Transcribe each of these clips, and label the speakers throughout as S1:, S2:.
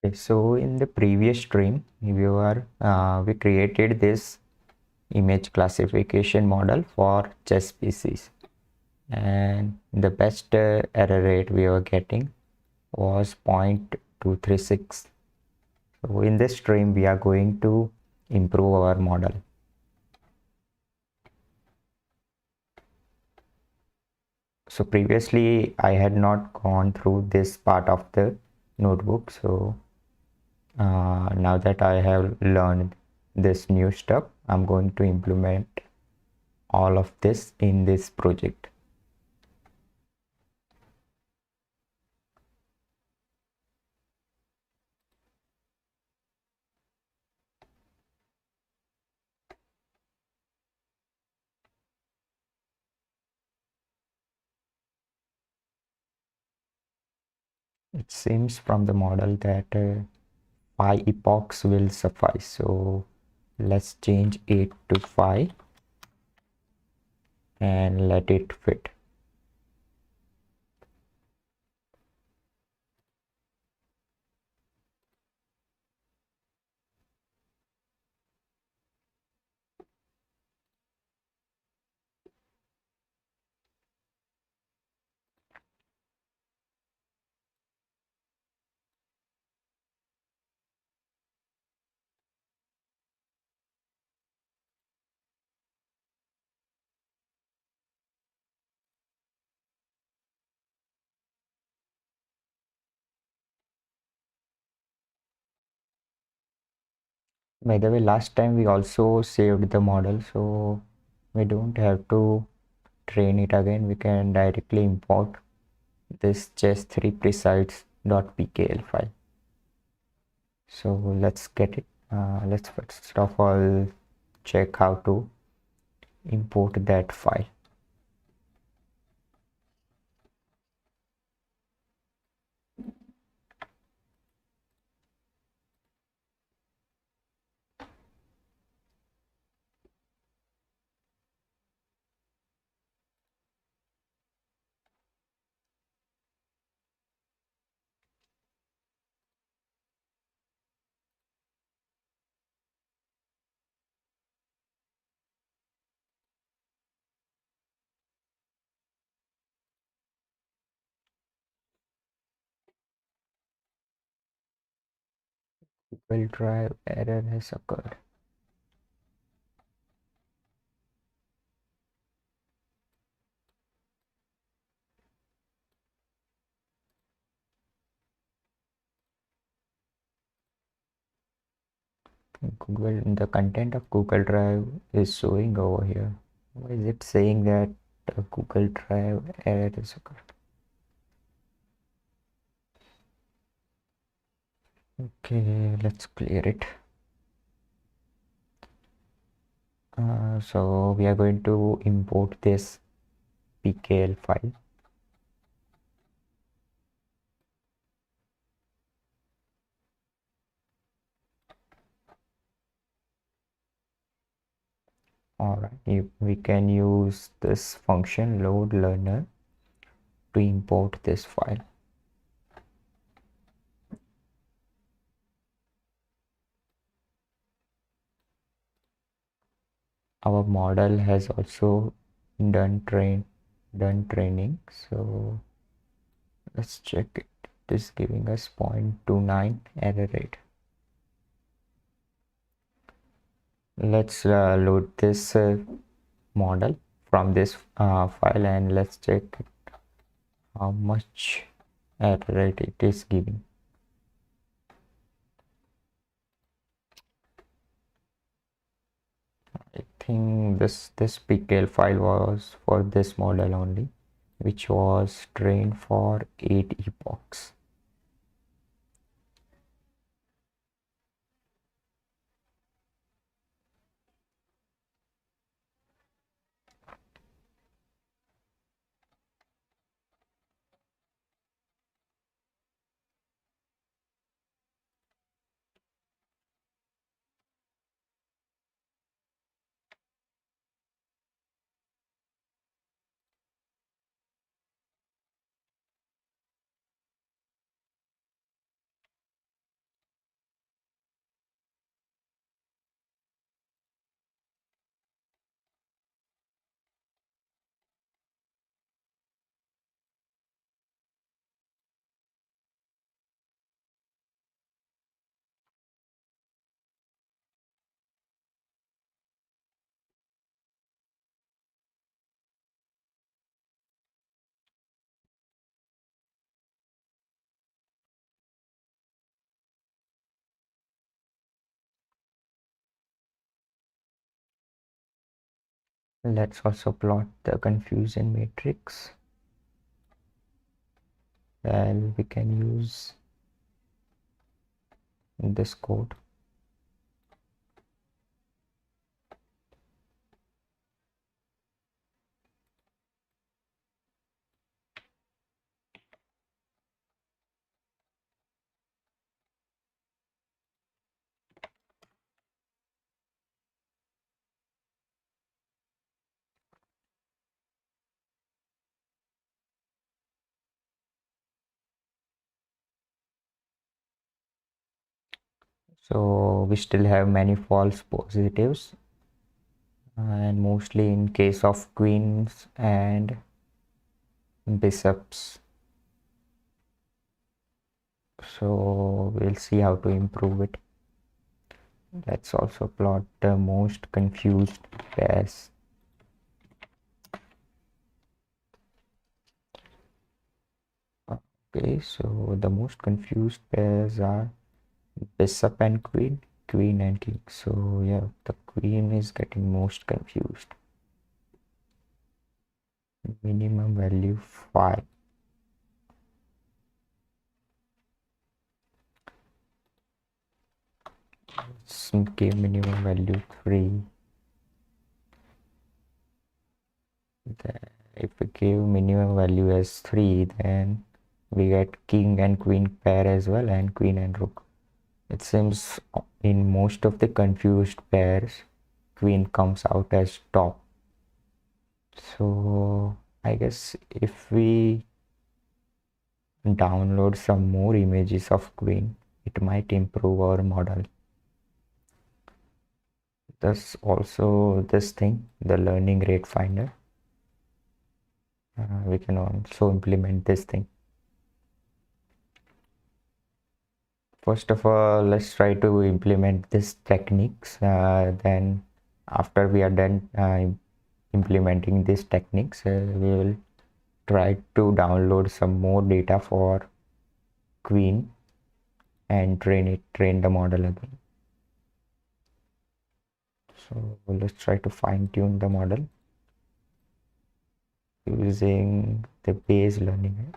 S1: Okay, so in the previous stream, we created this image classification model for chess pieces, and the best error rate we were getting was 0.236. So in this stream, we are going to improve our model. So previously, I had not gone through this part of the notebook. So now that I have learned this new stuff, I'm going to implement all of this in this project. It seems from the model that 5 epochs will suffice. So let's change it to 5 and let it fit. By the way, last time we also saved the model, so we don't have to train it again. We can directly import this chess3 precise.pkl file. So let's get it. Let's first of all check how to import that file. Google Drive error has occurred. The content of Google Drive is showing over here. Why is it saying that Google Drive error is occurred? Okay, let's clear it. So we are going to import this pkl file. All right, we can use this function load learner to import this file. Our model has also done training, so let's check it. It is giving us 0.29 error rate. Let's load this model from this file and let's check how much error rate it is giving. I think this pkl file was for this model only, which was trained for 8 epochs. Let's also plot the confusion matrix, and we can use this code. So we still have many false positives, and mostly in case of queens and bishops. So we'll see how to improve it. Let's also plot the most confused pairs. Okay, so the most confused pairs are bishop and queen, queen and king. So yeah, the queen is getting most confused. Minimum value 5. Let's give minimum value 3. Then if we give minimum value as 3, then we get king and queen pair as well, and queen and rook. It seems in most of the confused pairs, queen comes out as top. So I guess if we download some more images of queen, it might improve our model. Thus also this thing, the learning rate finder, we can also implement this thing. First of all, let's try to implement this techniques. Then after we are done implementing these techniques, we will try to download some more data for queen and train the model again. So let's try to fine tune the model using the Bayes learning.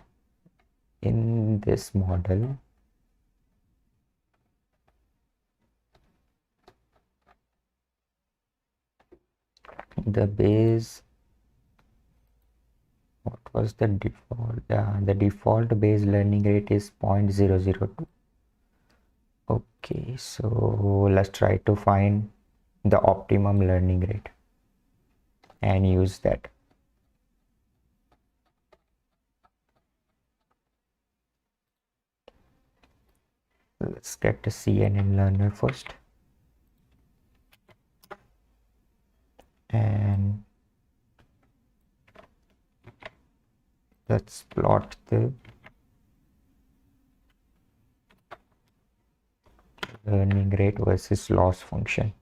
S1: In this model, the Bayes, what was the default? The default Bayes learning rate is 0.002. Okay, so let's try to find the optimum learning rate and use that. Let's get the CNN learner first, and let's plot the learning rate versus loss function.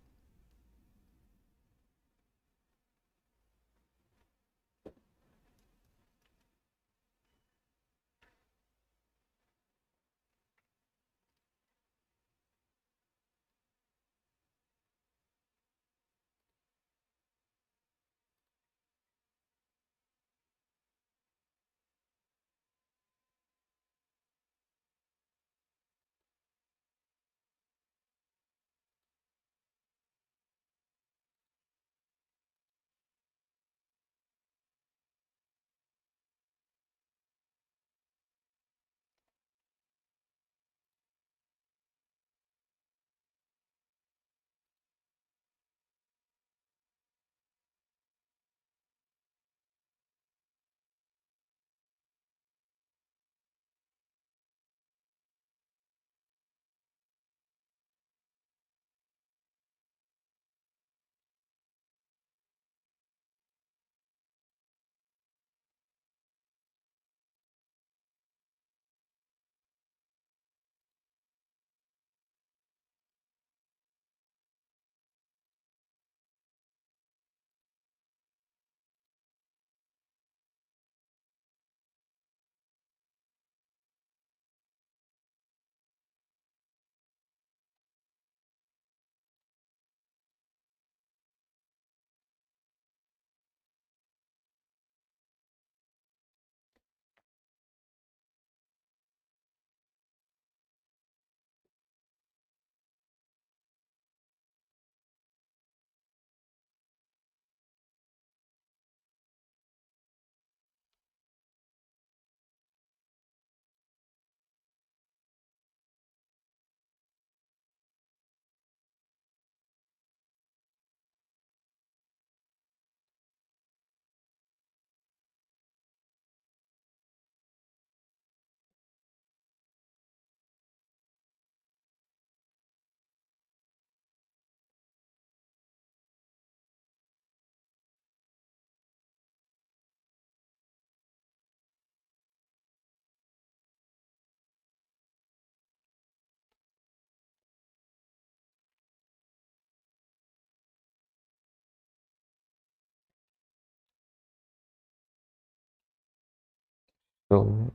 S1: So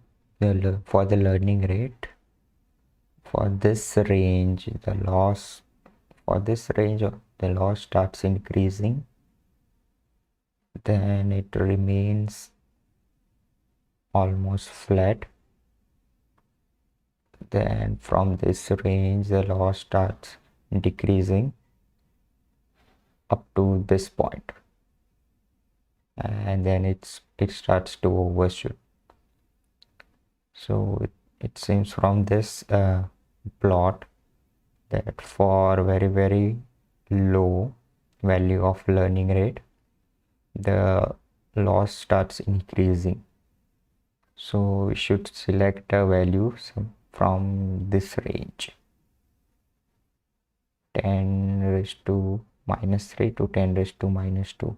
S1: for the learning rate, for this range, the loss for this range, the loss starts increasing, then it remains almost flat. Then from this range, the loss starts decreasing up to this point, and then it starts to overshoot. So it seems from this plot that for very low value of learning rate, the loss starts increasing. So we should select a value from this range, 10 raised to minus 3 to 10 raised to minus 2.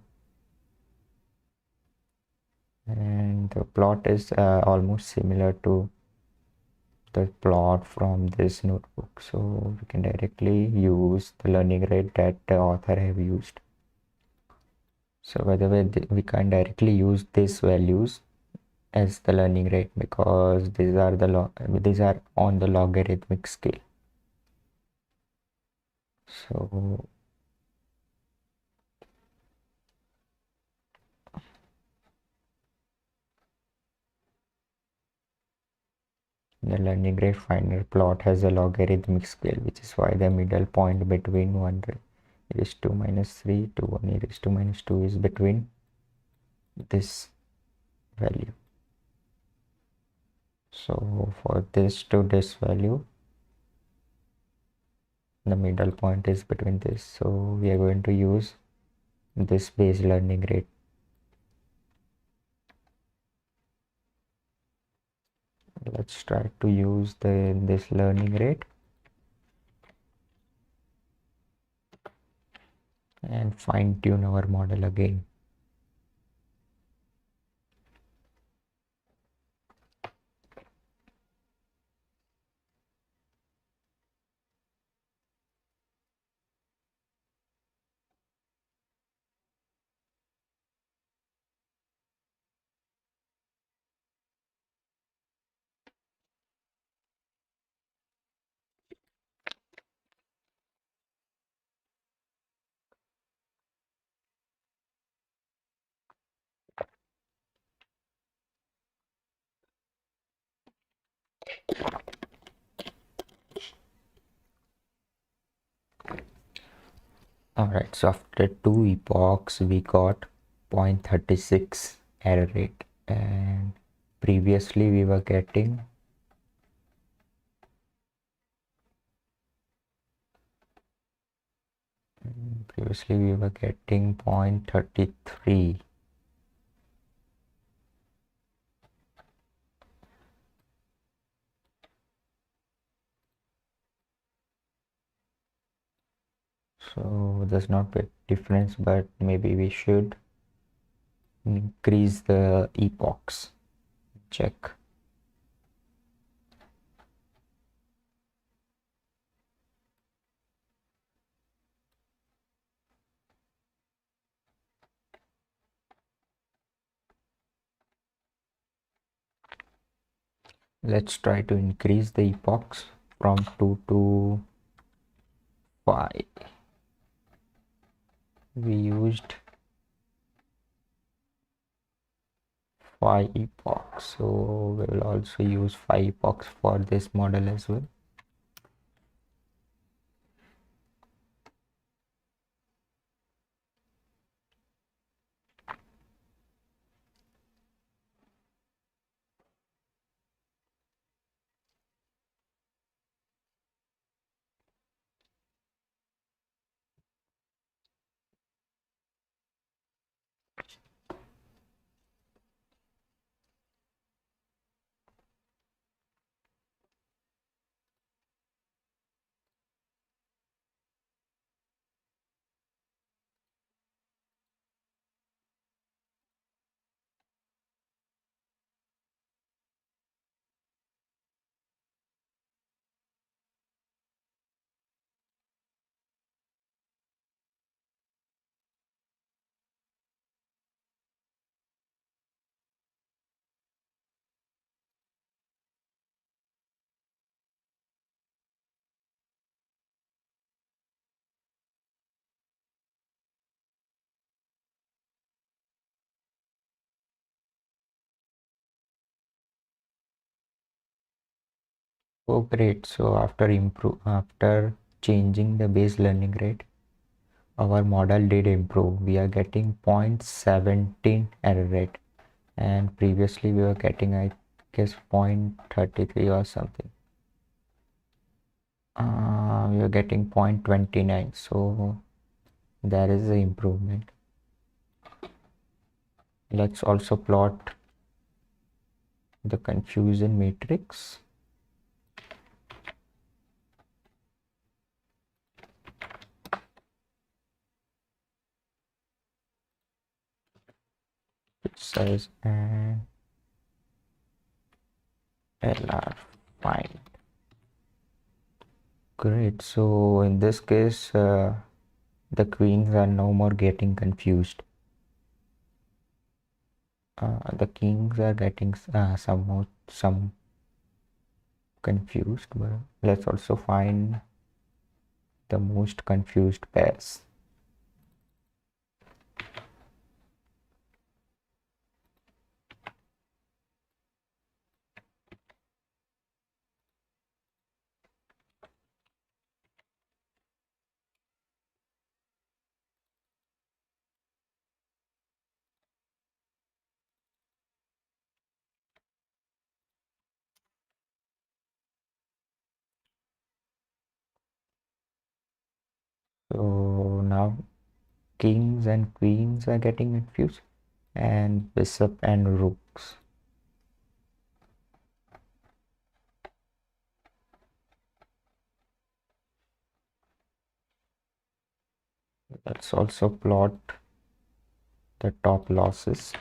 S1: And the plot is almost similar to the plot from this notebook, so we can directly use the learning rate that the author have used. So by the way, we can directly use these values as the learning rate because these are on the logarithmic scale. So the learning rate finder plot has a logarithmic scale, which is why the middle point between 1 raised to minus 3 to 1 raised to minus 2 is between this value. So for this to this value, the middle point is between this. So we are going to use this base learning rate. Let's try to use this learning rate and fine tune our model again. Alright, so after 2 epochs we got 0.36 error rate, and previously we were getting 0.33. So there's not a difference, but maybe we should increase the epochs. Check. Let's try to increase the epochs from 2 to 5. We used 5 epochs, so we will also use 5 epochs for this model as well. Oh, great. So after changing the base learning rate, our model did improve. We are getting 0.17 error rate, and previously we were getting, I guess, 0.33 or something. We were getting 0.29. So there is an improvement. Let's also plot the confusion matrix. It says and LR fine. Great. So in this case, the queens are no more getting confused. The kings are getting some confused, but let's also find the most confused pairs. So now kings and queens are getting confused, and bishop and rooks. Let's also plot the top losses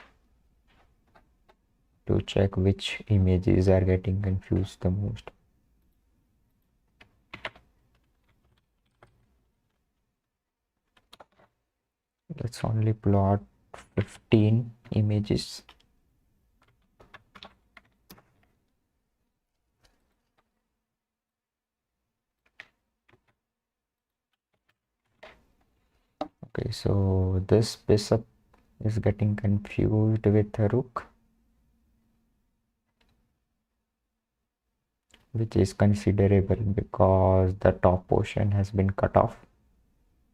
S1: to check which images are getting confused the most. Let's only plot 15 images. Okay, so this bishop is getting confused with a rook, which is considerable because the top portion has been cut off.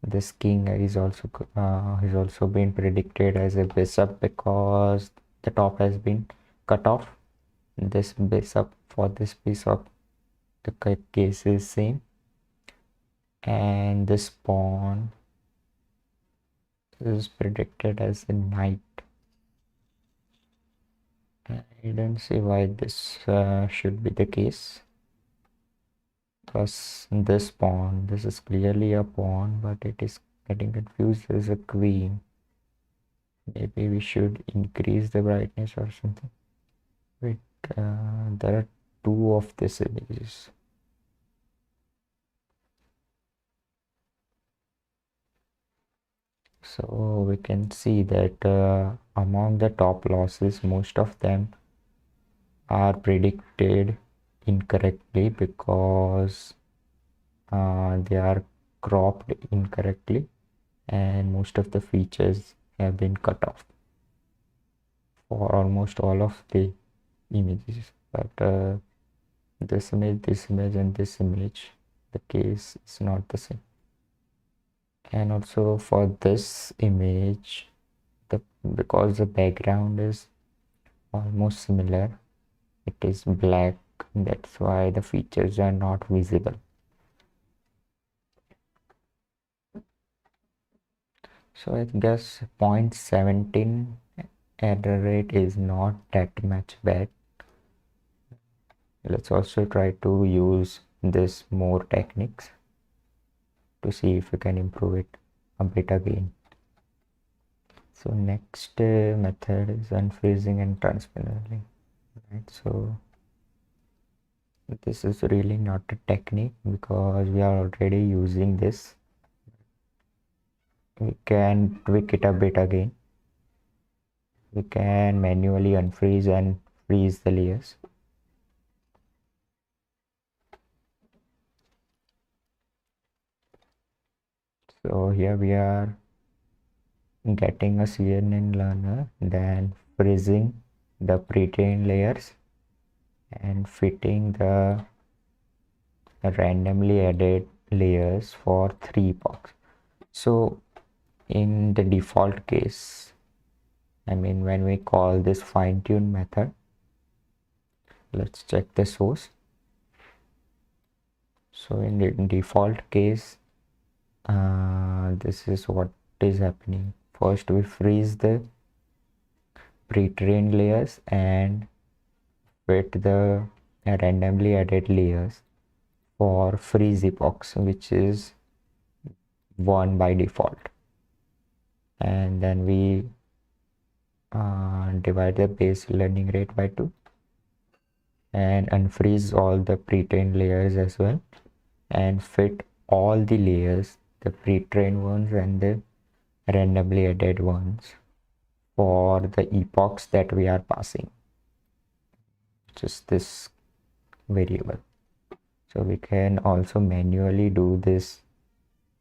S1: This king is also been predicted as a bishop because the top has been cut off. This bishop for this piece of the case is same, and this pawn is predicted as a knight. I don't see why this should be the case, because this is clearly a pawn, but it is getting confused as a queen. Maybe we should increase the brightness or something. Wait, there are two of these images. So we can see that among the top losses, most of them are predicted incorrectly because they are cropped incorrectly, and most of the features have been cut off for almost all of the images. But this image, and this image, the case is not the same. And also for this image, because the background is almost similar, it is black, that's why the features are not visible. So I guess 0.17 error rate is not that much bad. Let's also try to use this more techniques to see if we can improve it a bit again. So next method is unfreezing and transparency, right? So this is really not a technique because we are already using this. We can tweak it a bit again. We can manually unfreeze and freeze the layers. So here we are getting a CNN learner, then freezing the pre-trained layers and fitting the randomly added layers for 3 epochs. So in the default case, I mean when we call this fine-tune method, let's check the source. So in the default case, this is what is happening. First we freeze the pre-trained layers and fit the randomly added layers for freeze epochs, which is 1 by default, and then we divide the base learning rate by 2 and unfreeze all the pre-trained layers as well and fit all the layers, the pre-trained ones and the randomly added ones, for the epochs that we are passing, just this variable. So we can also manually do these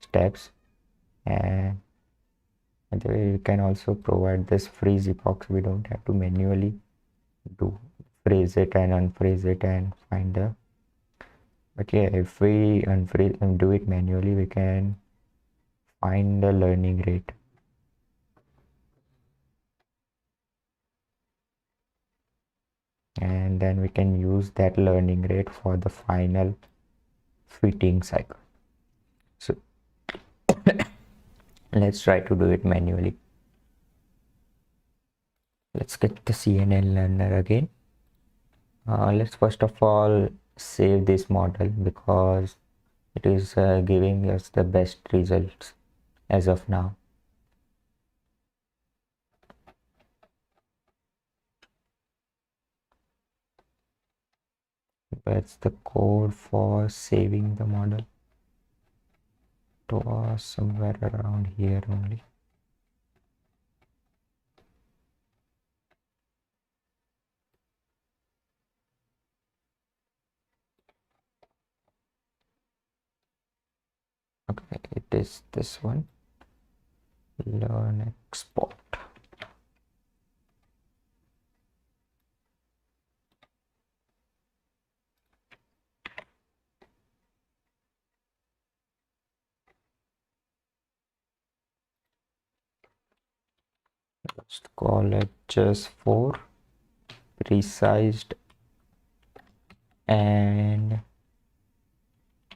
S1: steps, and we can also provide this freeze epochs. We don't have to manually do freeze it and unfreeze it and find the, but yeah, if we unfreeze and do it manually, we can find the learning rate. And then we can use that learning rate for the final fitting cycle. So let's try to do it manually. Let's get the CNN learner again. Let's first of all save this model because it is giving us the best results as of now. That's the code for saving the model. It was somewhere around here only. Okay, it is this one. Learn export. Let's call it just for precised and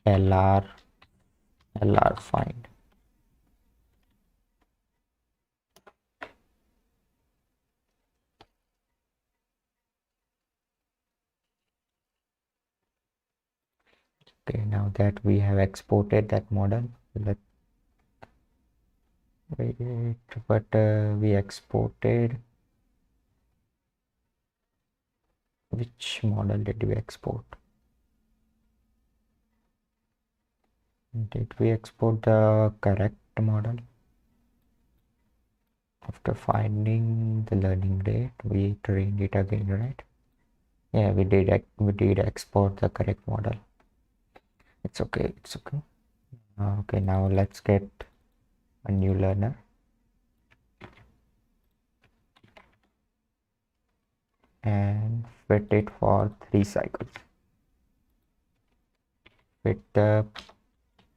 S1: LR find. Okay, now that we have exported that model, let's wait, but we exported, which model did we export? Did we export the correct model? After finding the learning rate, we trained it again, right? Yeah, we did export the correct model. It's okay, it's okay. Okay, now let's get a new learner and fit it for 3 cycles. Fit the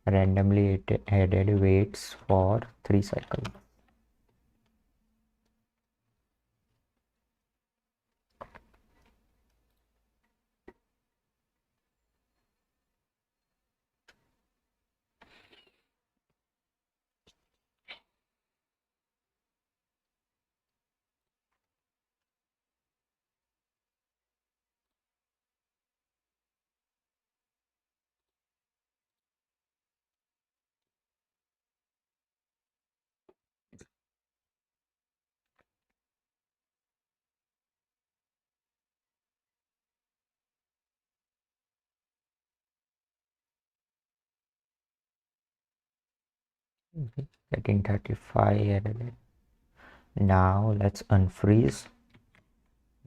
S1: randomly added weights for 3 cycles. Getting 35 added. Now let's unfreeze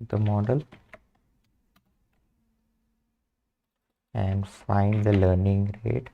S1: the model and find the learning rate.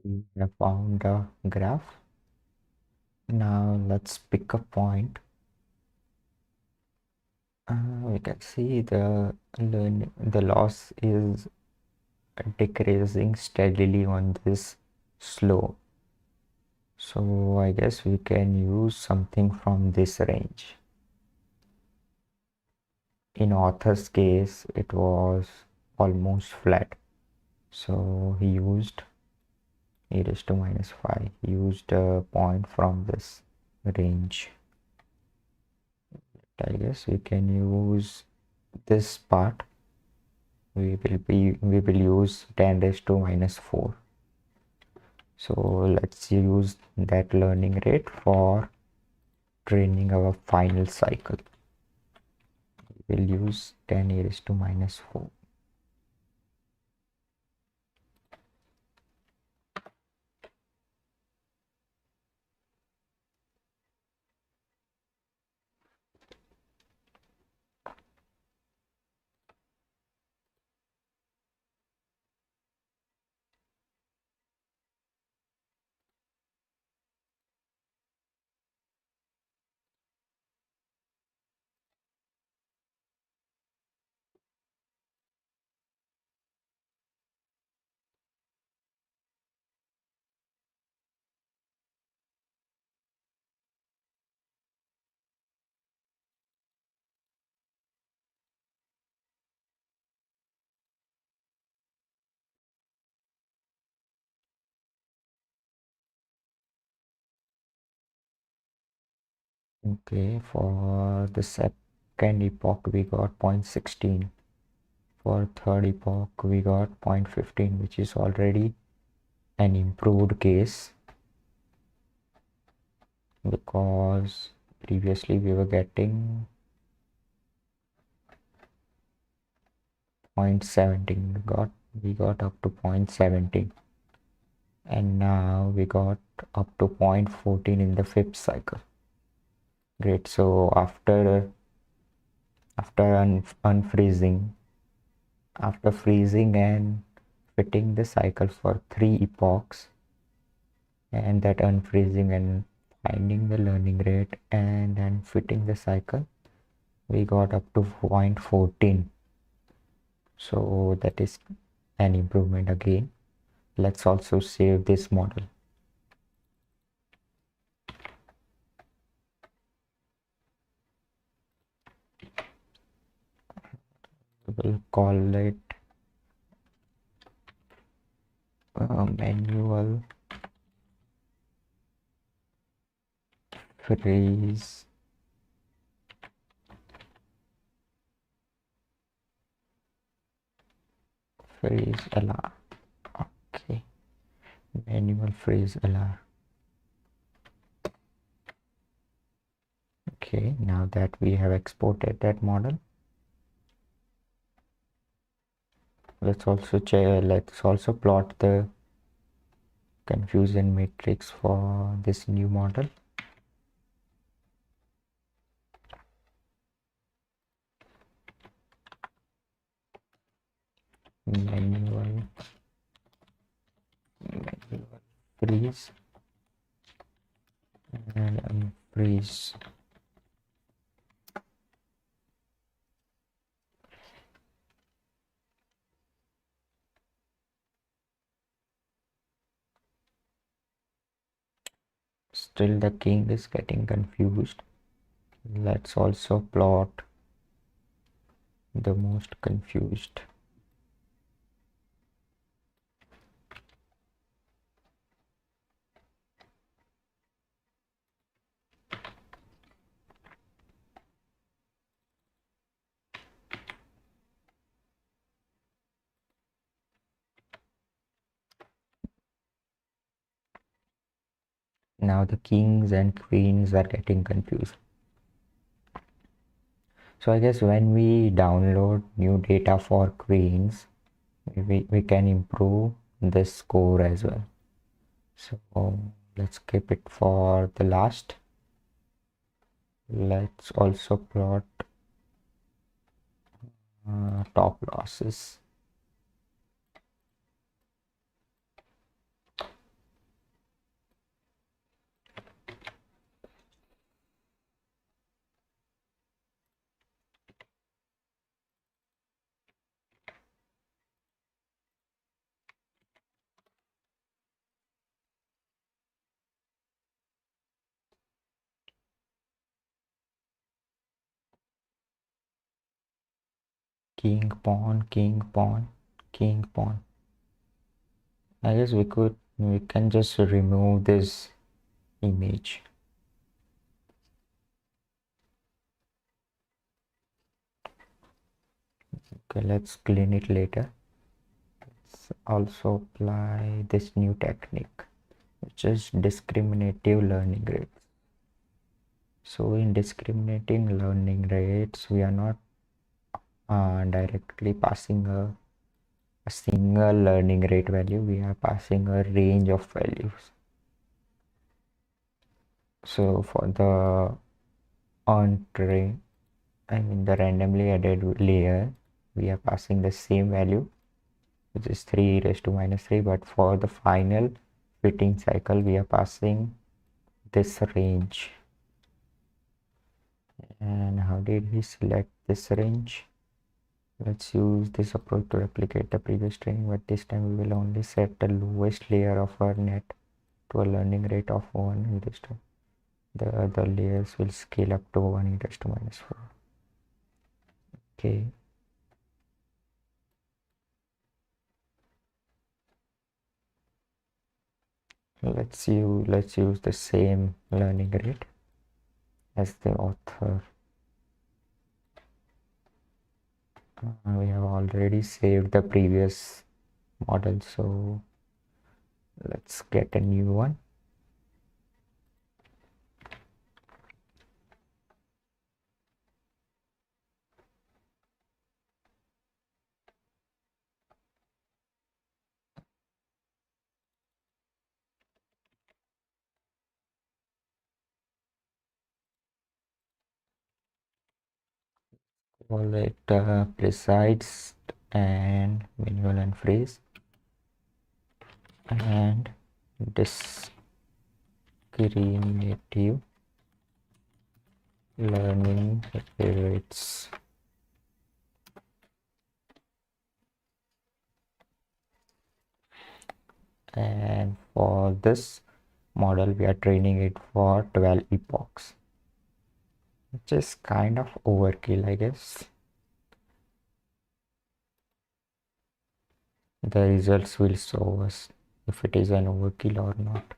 S1: We have found a graph. Now let's pick a point. We can see the loss is decreasing steadily on this slope. So I guess we can use something from this range. In author's case, it was almost flat. So he used e raised to minus 5. He used a point from this range. I guess we can use this part. We will use 10 raised to minus 4. So let's use that learning rate for training our final cycle. We'll use 10 raised to minus 4. Okay, for the second epoch we got 0.16. For third epoch we got 0.15, which is already an improved case, because previously we were getting 0.17. We got up to 0.17, and now we got up to 0.14 in the fifth cycle. Great. So after unfreezing, after freezing and fitting the cycle for 3 epochs, and that unfreezing and finding the learning rate and then fitting the cycle, we got up to 0.14. So that is an improvement again. Let's also save this model. We'll call it manual freeze LR. Okay, manual freeze LR. Okay, now that we have exported that model, let's also plot the confusion matrix for this new model. Manual freeze and unfreeze. Still the king is getting confused. Let's also plot the most confused. Now the kings and queens are getting confused. So I guess when we download new data for queens, we can improve this score as well. So let's keep it for the last. Let's also plot top losses. king pawn, king pawn, king pawn. I guess we can just remove this image. Okay, let's clean it later. Let's also apply this new technique, which is discriminative learning rates. So in discriminating learning rates, we are not directly passing a single learning rate value, we are passing a range of values. So for the untrained, the randomly added layer, we are passing the same value, which is 3 raised to minus 3, but for the final fitting cycle, we are passing this range. And how did we select this range? Let's use this approach to replicate the previous training, but this time we will only set the lowest layer of our net to a learning rate of 1 in this time. The other layers will scale up to 1 e raised to minus 4. Okay. Let's use the same learning rate as the author. We have already saved the previous model, so let's get a new one. Call it precise and manual unfreeze and discriminative learning rates. And for this model, we are training it for 12 epochs, which is kind of overkill, I guess. The results will show us if it is an overkill or not.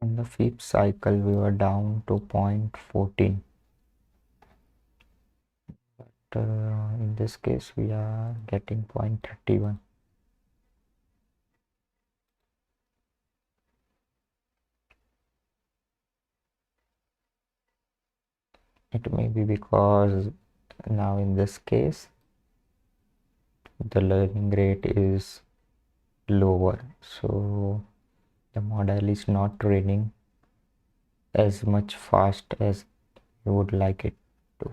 S1: In the fifth cycle, we were down to 0.14. In this case, we are getting 0.31. It may be because now in this case the learning rate is lower, so the model is not training as much fast as you would like it to.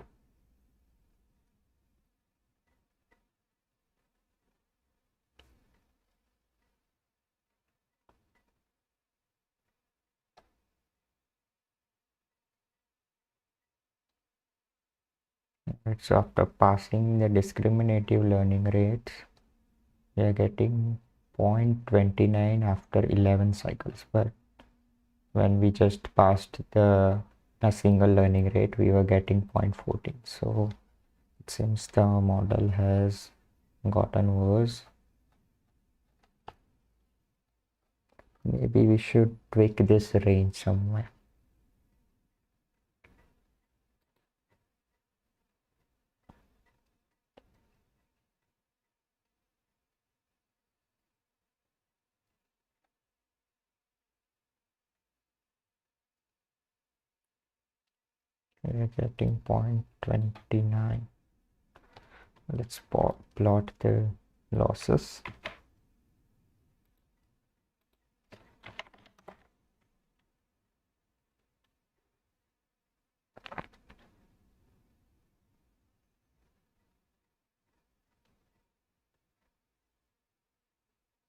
S1: So after passing the discriminative learning rates, we are getting 0.29 after 11 cycles, but when we just passed the a single learning rate, we were getting 0.14. So it seems the model has gotten worse. Maybe we should tweak this range somewhere. We're getting 0.29. Let's plot the losses.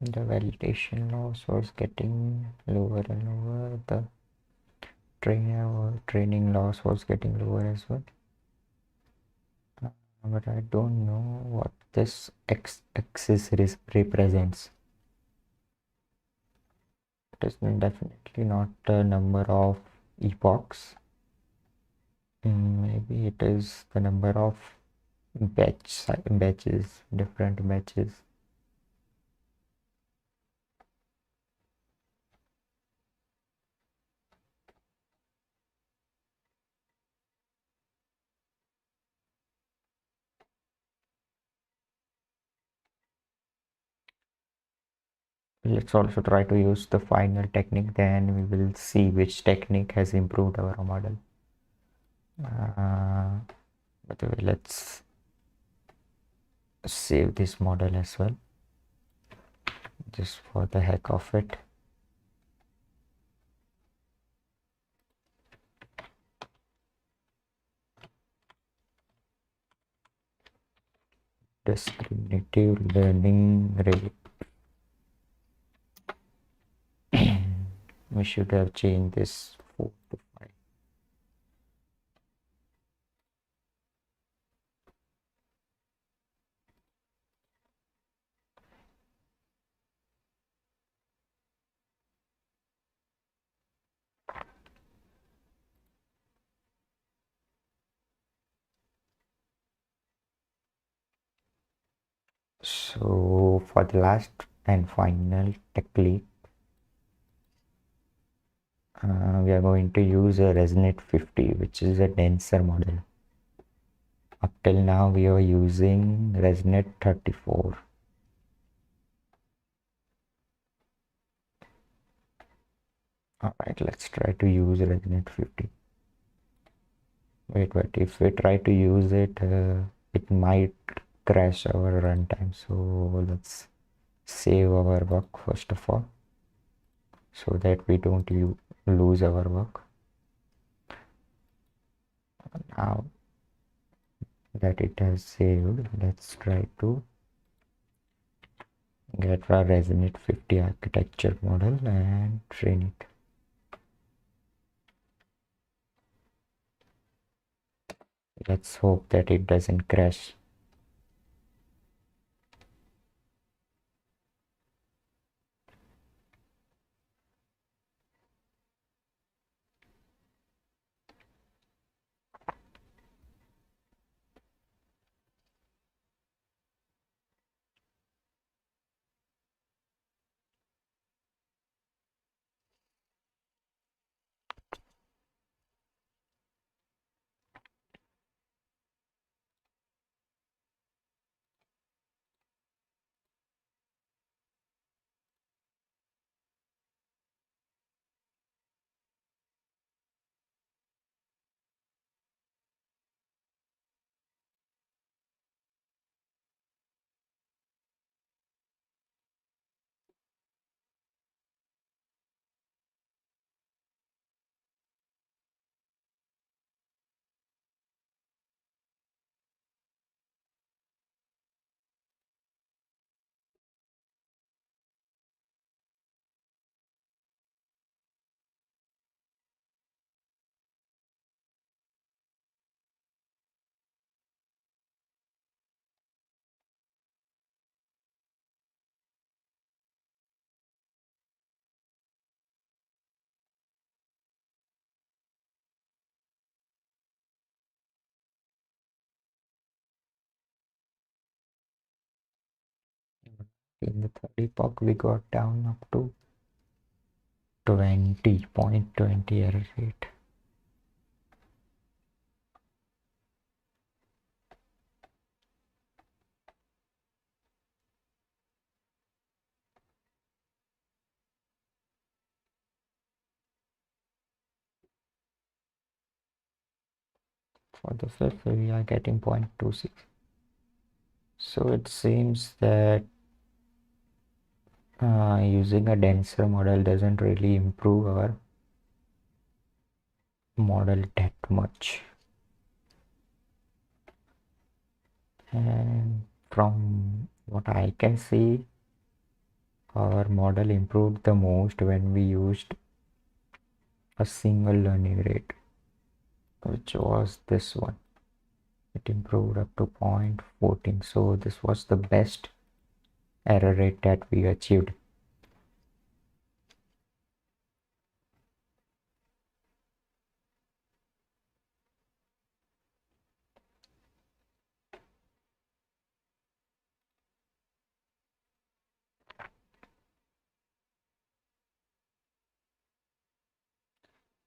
S1: The validation loss was getting lower and lower. The training loss was getting lower as well. But I don't know what this x-axis represents. It is definitely not the number of epochs. Maybe it is the number of batches, different batches. Let's also try to use the final technique, then we will see which technique has improved our model. By the way, let's save this model as well, just for the heck of it. Discriminative learning rate. We should have changed this 4 to 5. So for the last and final technique, we are going to use a Resonate 50, which is a denser model. Up till now we are using Resonate 34. Alright, let's try to use Resonate 50. Wait, but if we try to use it, it might crash our runtime. So let's save our work first of all, so that we don't lose our work. Now that it has saved, let's try to get our Resonate 50 architecture model and train it. Let's hope that it doesn't crash. In the third epoch, we got down up to 20.20 error rate. For the fifth, we are getting 0.26. So it seems that using a denser model doesn't really improve our model that much. And from what I can see, our model improved the most when we used a single learning rate, which was this one. It improved up to 0.14. So this was the best error rate that we achieved.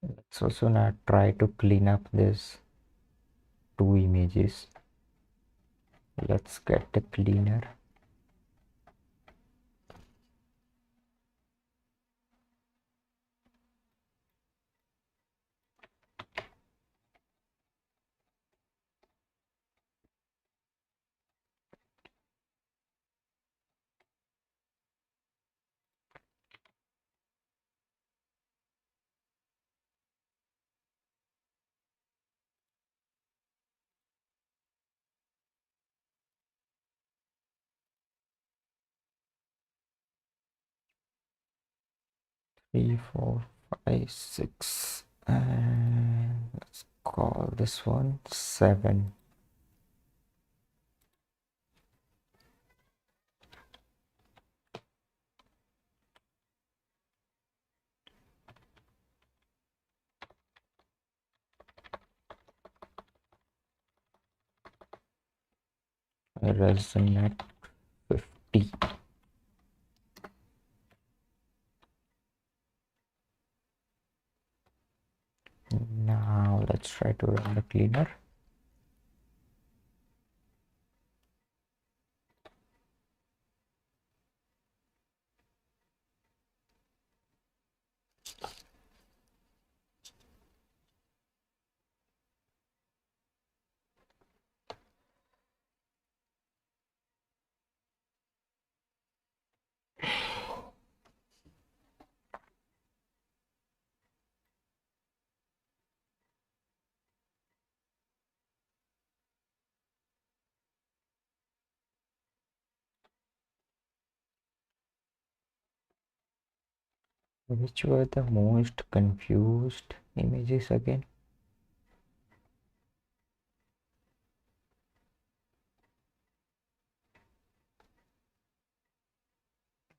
S1: Let's also now try to clean up this two images. Let's get the cleaner. Three, four, five, six, and let's call this one 7. Resonate 50. Now let's try to run the cleaner. Which were the most confused images again?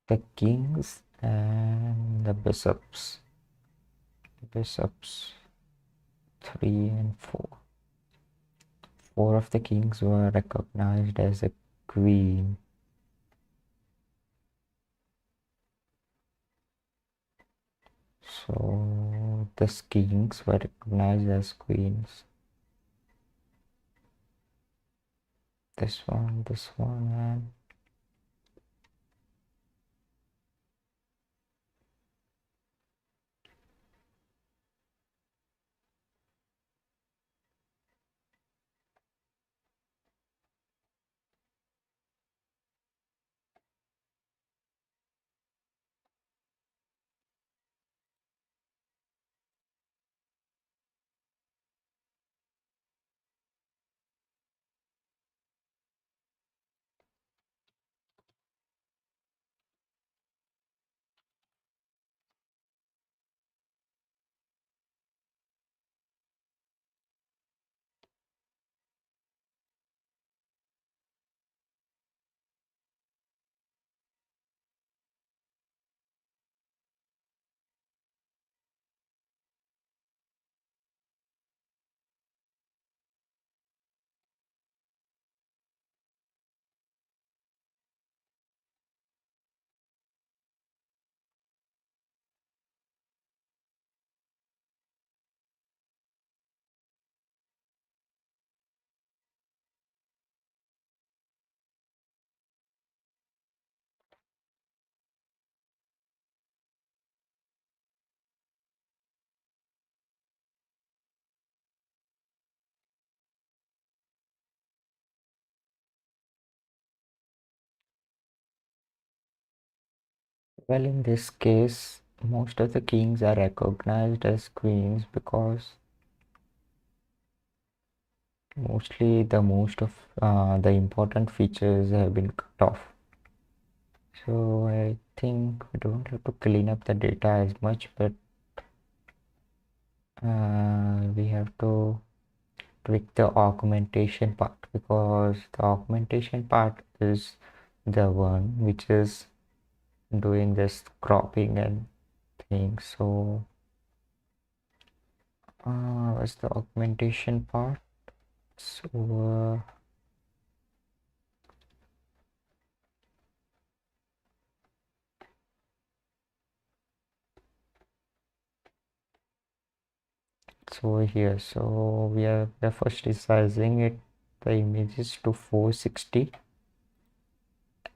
S1: The kings and the bishops. Bishops 3 and 4. 4 of the kings were recognized as a queen. So the kings were recognized as queens. This one, and Well, in this case, most of the kings are recognized as queens because mostly the most of the important features have been cut off. So I think we don't have to clean up the data as much, but we have to tweak the augmentation part, because the augmentation part is the one which is doing this cropping and things. So what's the augmentation part? So here, so we are first resizing it, the images to 460,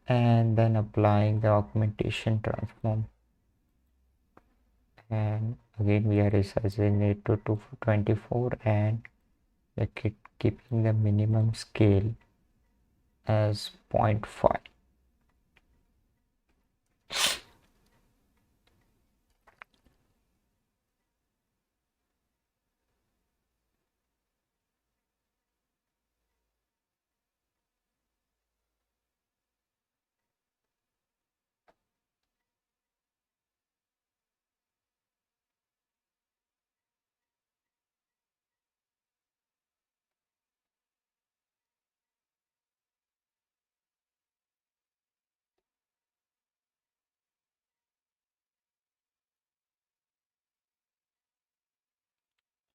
S1: and then applying the augmentation transform, and again we are resizing it to 224, and we are keeping the minimum scale as 0.5.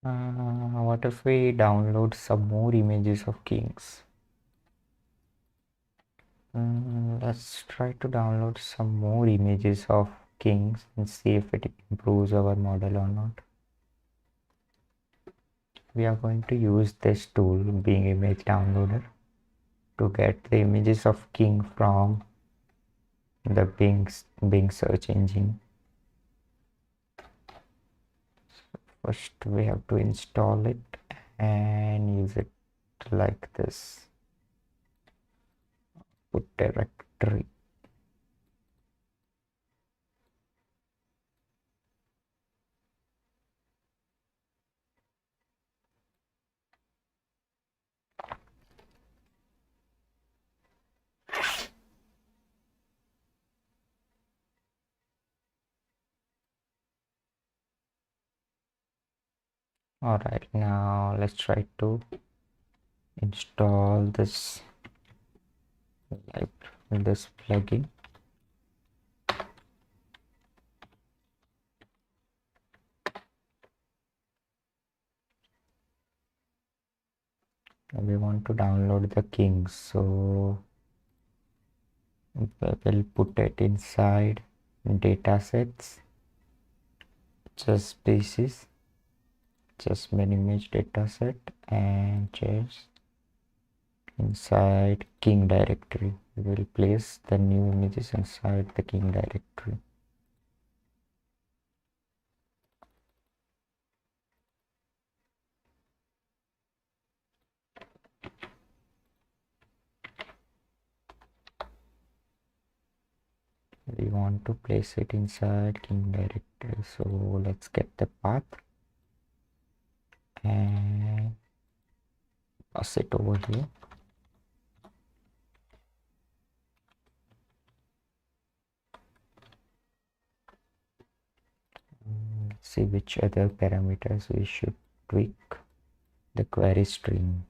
S1: What if we download some more images of kings? Let's try to download some more images of kings and see if it improves our model or not. We are going to use this tool, Bing Image Downloader, to get the images of king from the Bing search engine. First we have to install it and use it like this. Put directory. Alright, now let's try to install this plugin. We want to download the kings, so we'll put it inside datasets, just species, just main image dataset, and just inside king directory. We will place the new images inside the king directory. We want to place it inside king directory, so let's get the path and pass it over here. Let's see which other parameters we should tweak. The query string.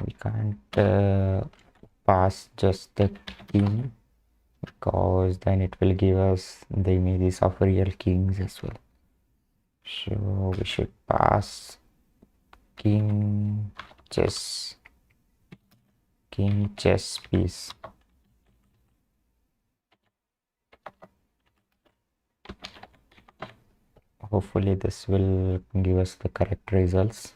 S1: We can't pass just the king, because then it will give us the images of real kings as well. So we should pass king chess piece. Hopefully this will give us the correct results.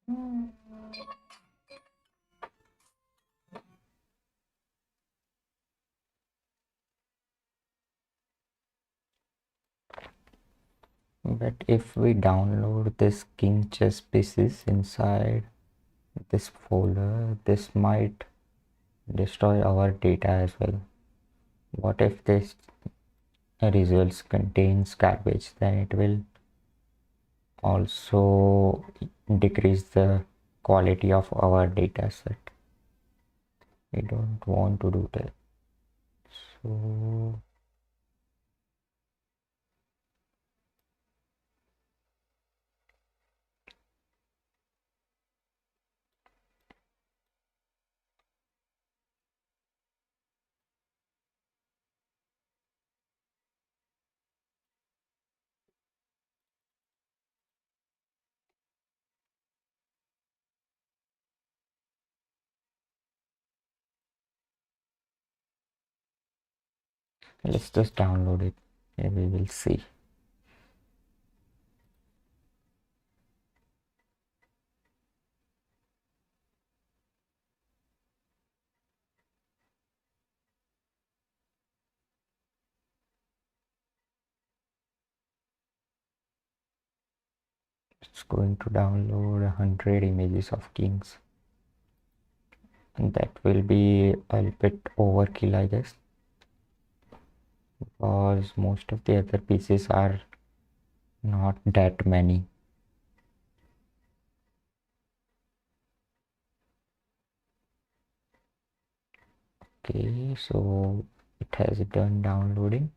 S1: But if we download this king chess pieces inside this folder, this might destroy our data as well. What if this results contains garbage? Then it will also decrease the quality of our data set. We don't want to do that. So let's just download it and we will see. It's going to download 100 images of kings, and that will be a bit overkill, I guess, because most of the other pieces are not that many. Okay, so it has done downloading.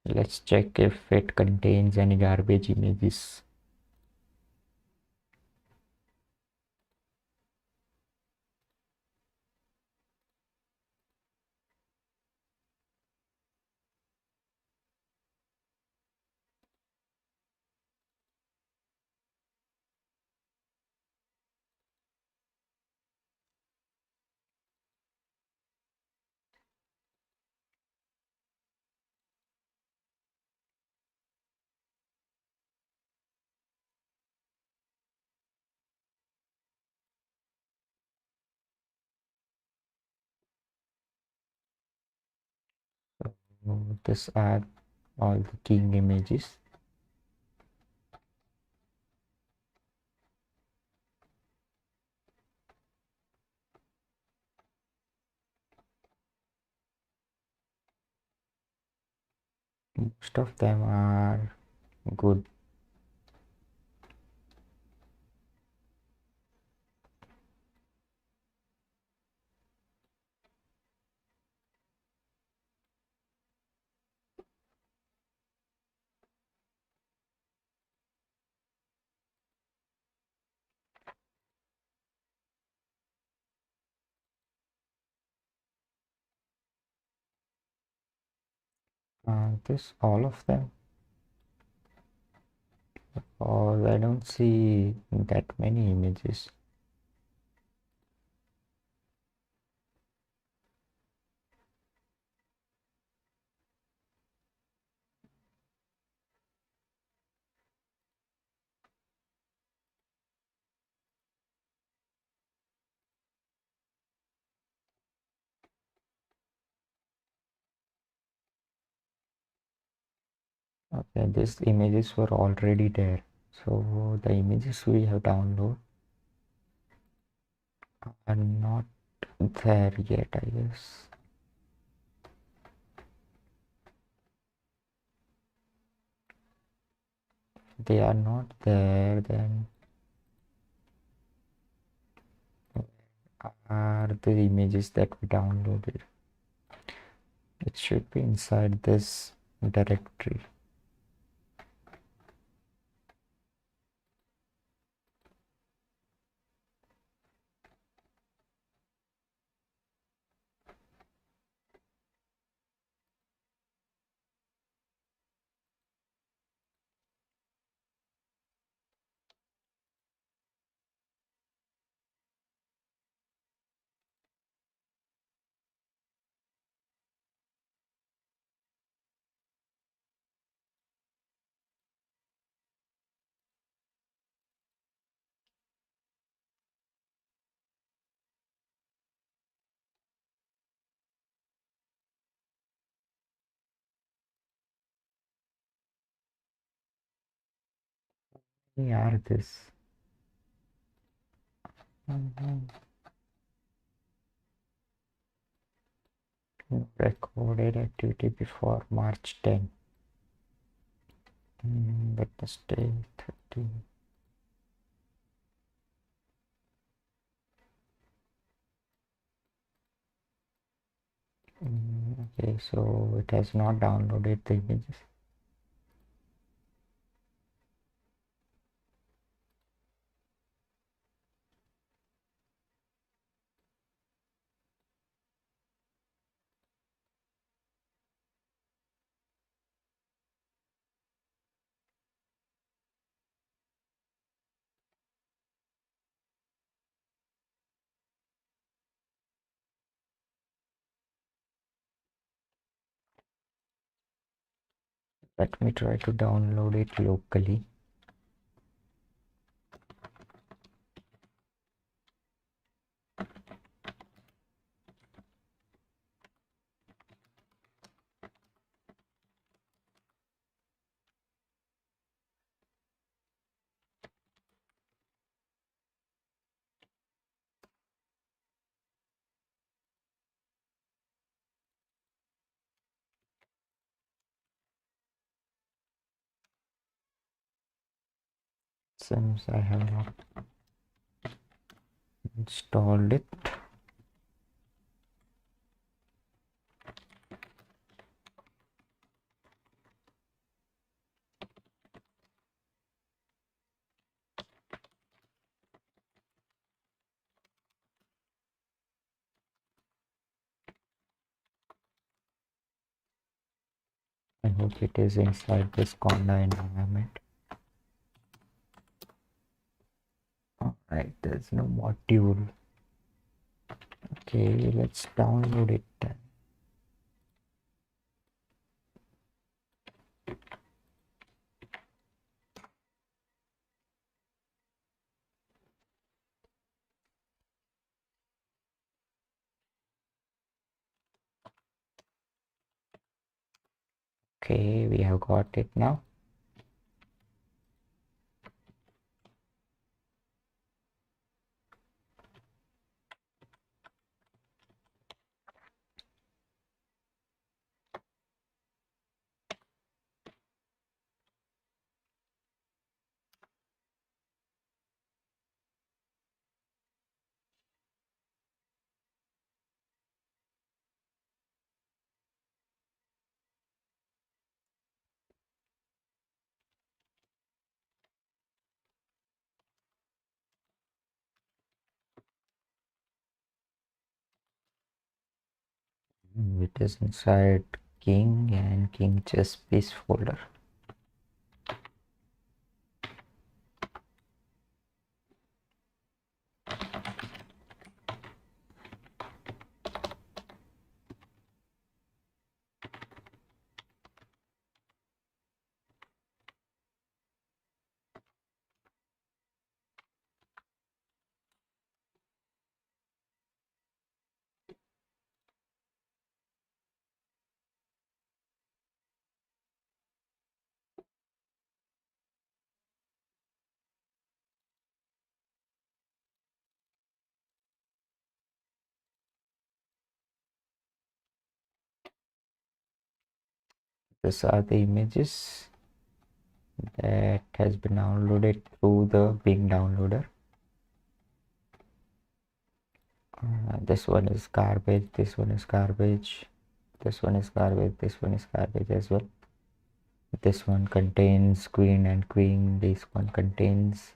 S1: Let's check if it contains any garbage images. So this are all the king images. Most of them are good. This all of them, or I don't see that many images. Okay, these images were already there. So the images we have downloaded are not there yet, I guess. They are not there, then are the images that we downloaded? It should be inside this directory. यार this recorded activity before March 10. Wednesday 30. Okay, so it has not downloaded the images. Let me try to download it locally. Since I have not installed it. I hope it is inside this Conda environment. Alright, there's no module. Okay, let's download it then. Okay, we have got it now. It is inside King and King chess piece folder. These are the images that has been downloaded through the Bing downloader. This one is garbage, this one is garbage, this one is garbage, this one is garbage as well. This one contains queen and queen, this one contains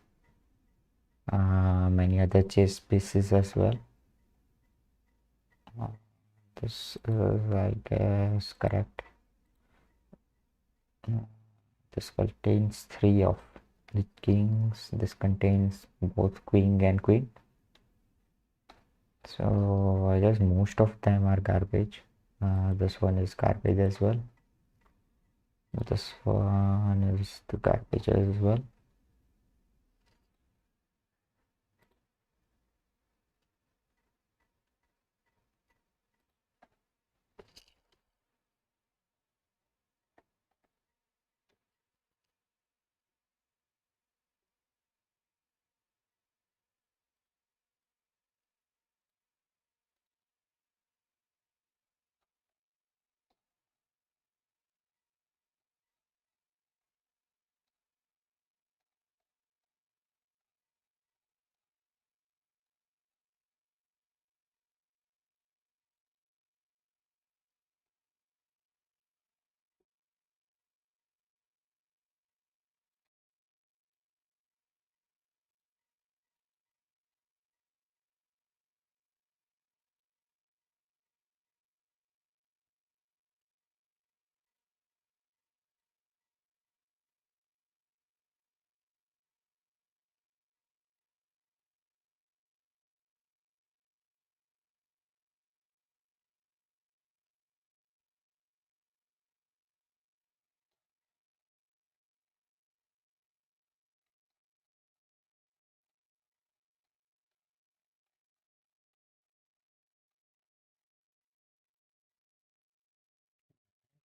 S1: many other chess pieces as well. This is, I guess, correct. This contains 3 of the kings. This contains both queen and queen. So I guess most of them are garbage. This one is garbage as well. This one is the garbage as well.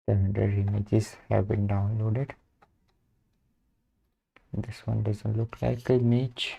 S1: 700 images have been downloaded. This one doesn't look like an image.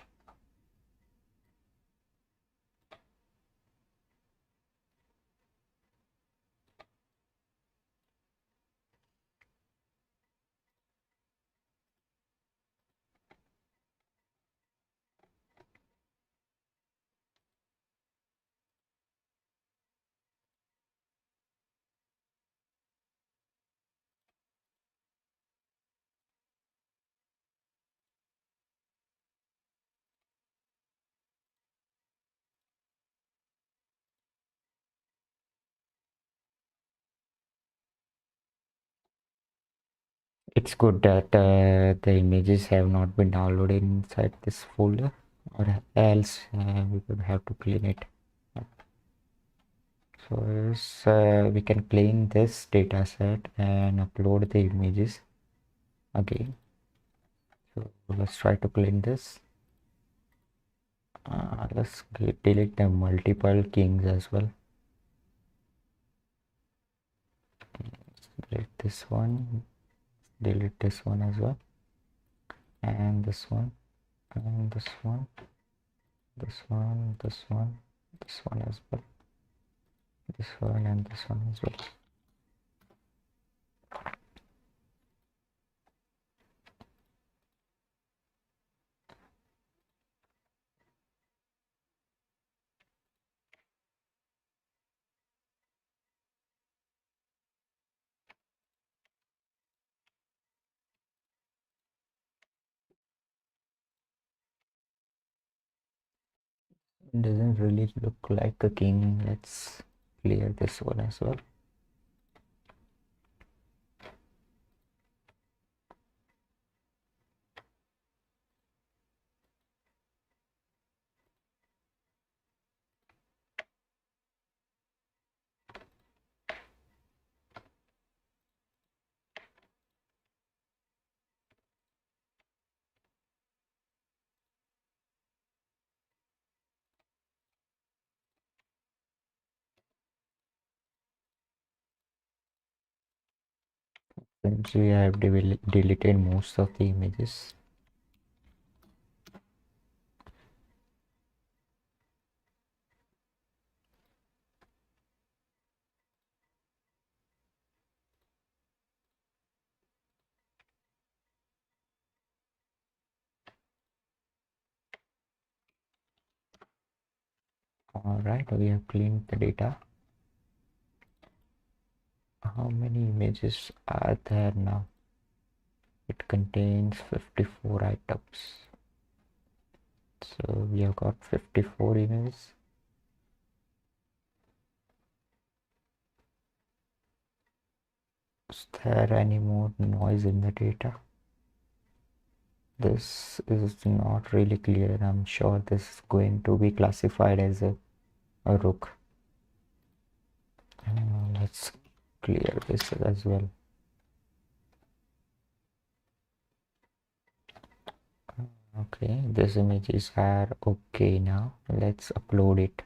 S1: It's good that the images have not been downloaded inside this folder, or else we would have to clean it. So yes, we can clean this data set and upload the images again. So let's try to clean this. Let's delete the multiple kings as well. Delete this one, delete this one as well, and this one, and this one, this one, this one, this one as well, this one, and this one as well. It doesn't really look like a king. Let's clear this one as well. Since we have deleted most of the images, alright, we have cleaned the data. How many images are there now? It contains 54 items. So we have got 54 images. Is there any more noise in the data? This is not really clear. I'm sure this is going to be classified as a rook. Let's clear this as well. Okay, these images are okay now. Let's upload it.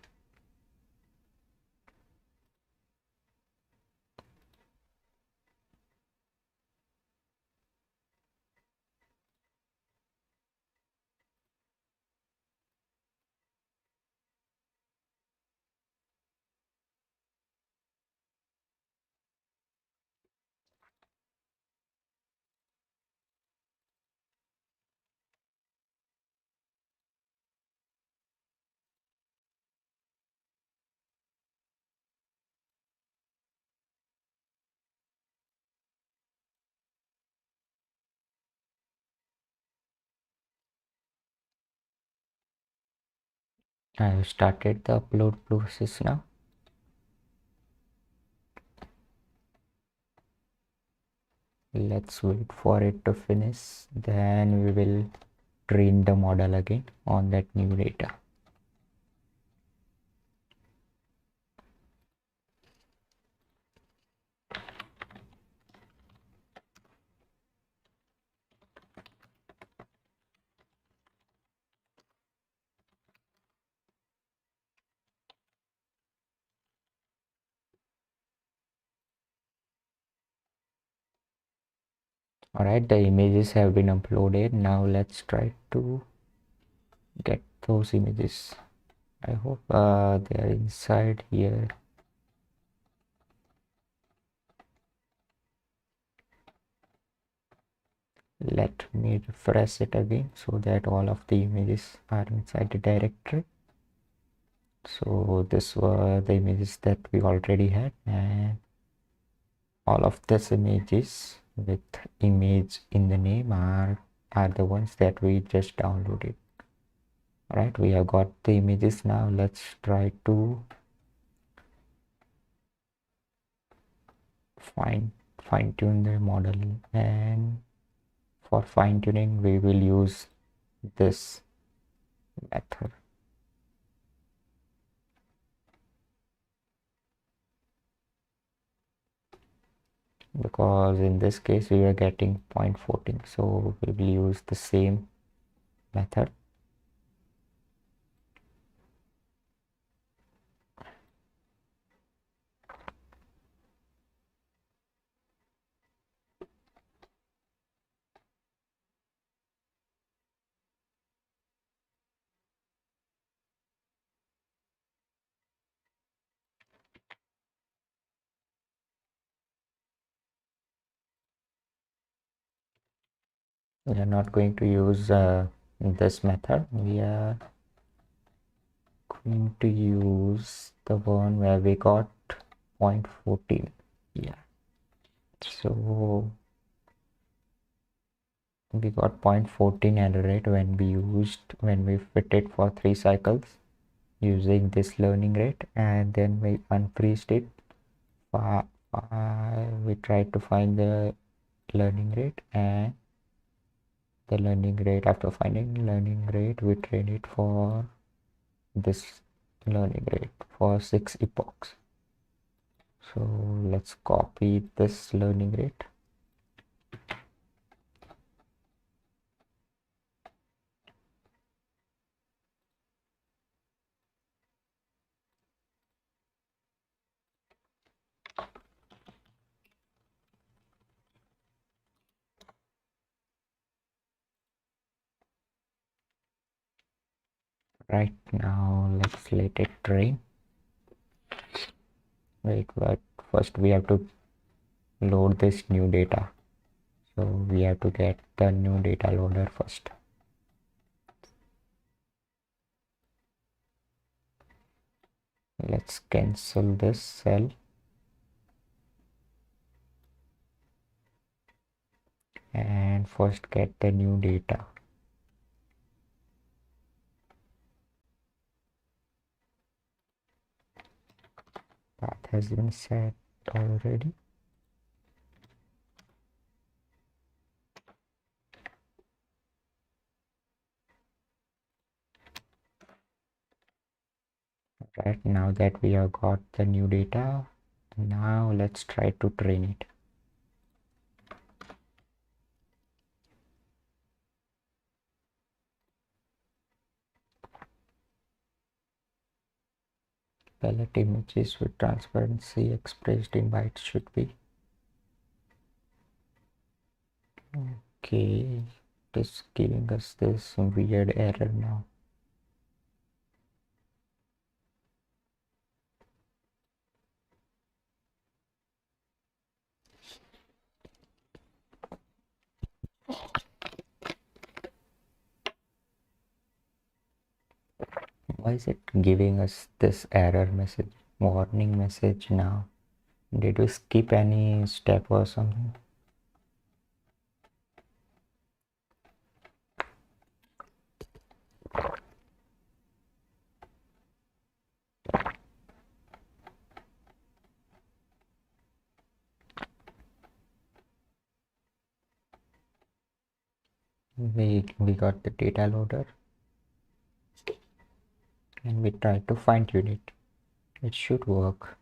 S1: I have started the upload process now. Let's wait for it to finish. Then we will train the model again on that new data. Alright, the images have been uploaded. Now let's try to get those images. I hope they are inside here. Let me refresh it again so that all of the images are inside the directory. So this were the images that we already had, and all of these images with image in the name are the ones that we just downloaded. Alright, we have got the images. Now let's try to fine tune the model, and for fine tuning we will use this method. Because in this case we are getting 0.14, so we will use the same method. We are not going to use this method. We are going to use the one where we got 0.14. Yeah, so we got 0.14 error rate when we fit it for 3 cycles using this learning rate, and then we unfreezed it. We tried to find the learning rate, and the learning rate, after finding learning rate, we train it for this learning rate for 6 epochs. So let's copy this learning rate. Right, now let's let it train. Wait, but first we have to load this new data. So we have to get the new data loader first. Let's cancel this cell and first get the new data. Path has been set already. Right, now that we have got the new data, now let's try to train it. Palette images with transparency expressed in bytes should be okay. It is giving us this weird error now. Why is it giving us this error message, warning message now? Did we skip any step or something? We got the data loader and we tried to fine tune it. It should work.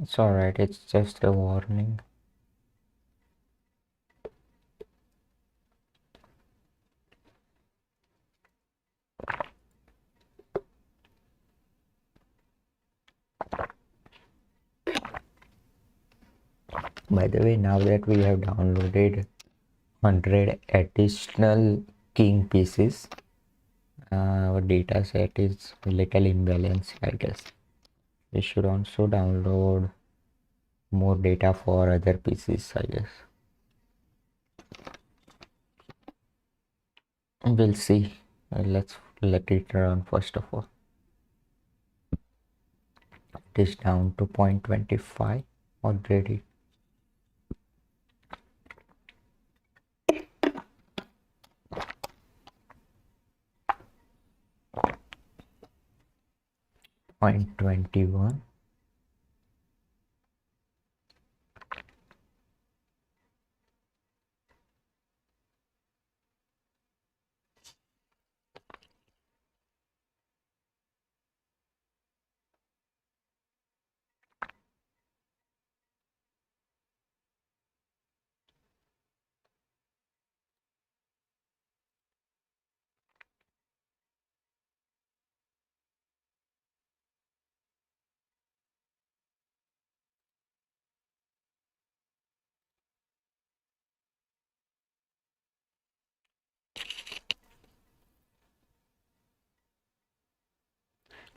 S1: It's alright, it's just a warning. By the way, now that we have downloaded 100 additional king pieces, our data set is a little imbalanced, I guess. We should also download more data for other pieces, I guess. We'll see. Let's let it run first of all. It is down to 0.25 already. Point 21.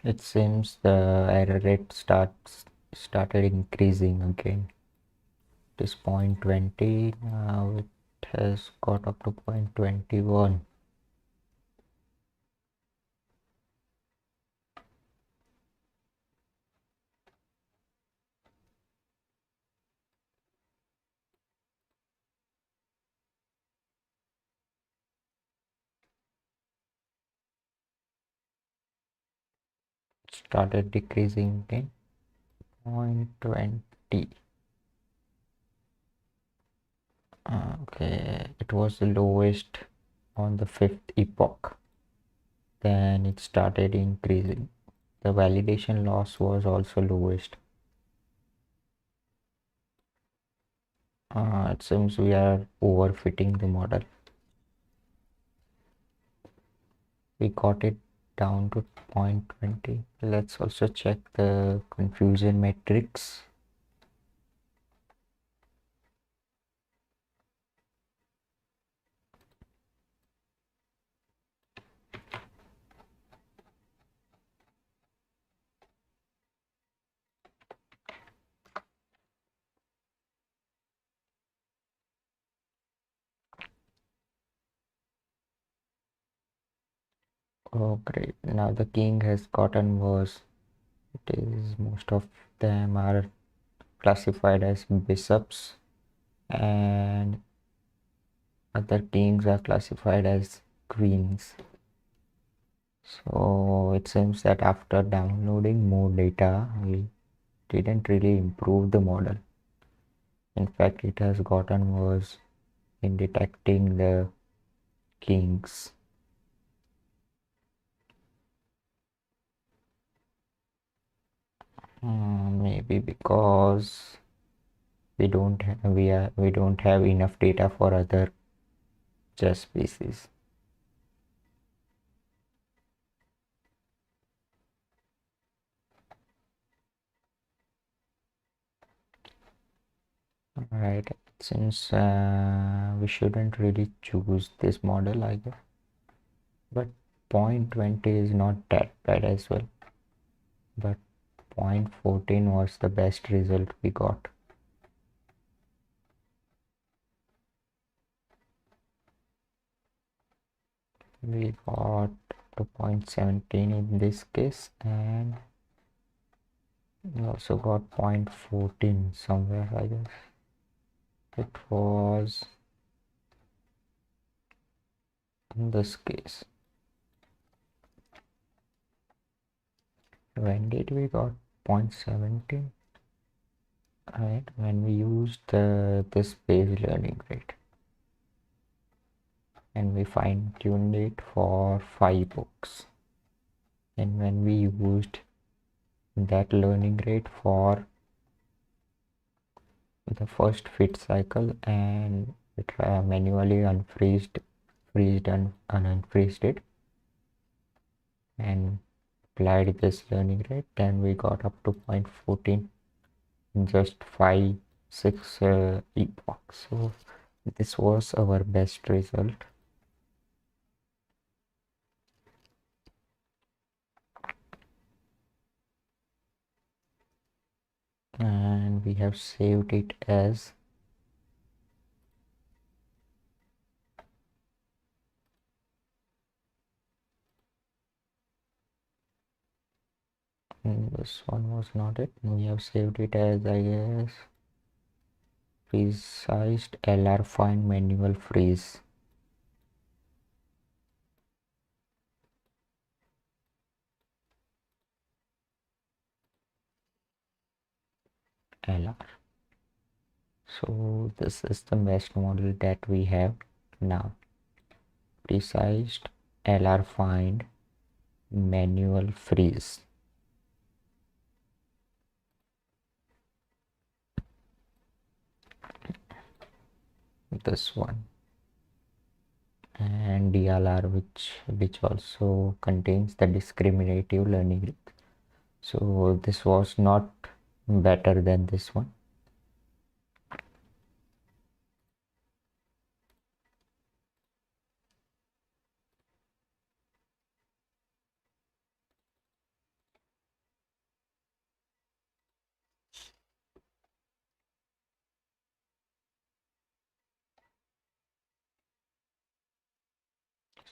S1: It seems the error rate started increasing again. It is 0.20. Now it has got up to 0.21. Started decreasing again. 0.20. Okay, it was the lowest on the 5th epoch. Then it started increasing. The validation loss was also lowest. It seems we are overfitting the model. We got it down to 0.20. Let's also check the confusion matrix. Oh great, now the king has gotten worse. It is most of them are classified as bishops and other kings are classified as queens. So it seems that after downloading more data, we didn't really improve the model. In fact, it has gotten worse in detecting the kings. Maybe because we don't have enough data for other chess pieces. Right, since we shouldn't really choose this model, I guess. But 0.20 is not that bad as well. But 0.14 was the best result we got. We got to 0.17 in this case, and we also got 0.14 somewhere, I guess. It was in this case. When did we got 0.17? Right, when we used this base learning rate, and we fine-tuned it for 5 books, and when we used that learning rate for the first fit cycle, and it manually freezed and unfreezed it, and applied this learning rate, then we got up to 0.14 in just 5 6 epochs. So this was our best result. And we have saved it as this one was not it. We have saved it as, I guess, resized LR find manual freeze. LR. So this is the best model that we have now. Resized LR find manual freeze. This one. And DLR, which also contains the discriminative learning rate. So this was not better than this one.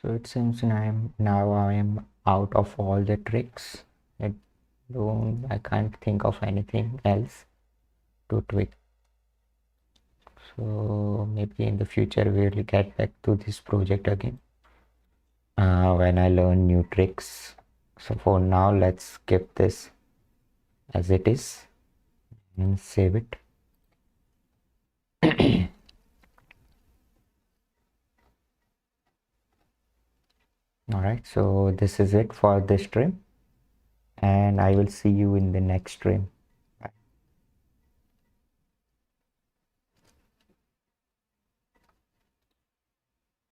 S1: So it seems I am out of all the tricks. I can't think of anything else to tweak. So maybe in the future we will get back to this project again when I learn new tricks. So for now, let's keep this as it is and save it. Alright, so this is it for this stream, and I will see you in the next stream.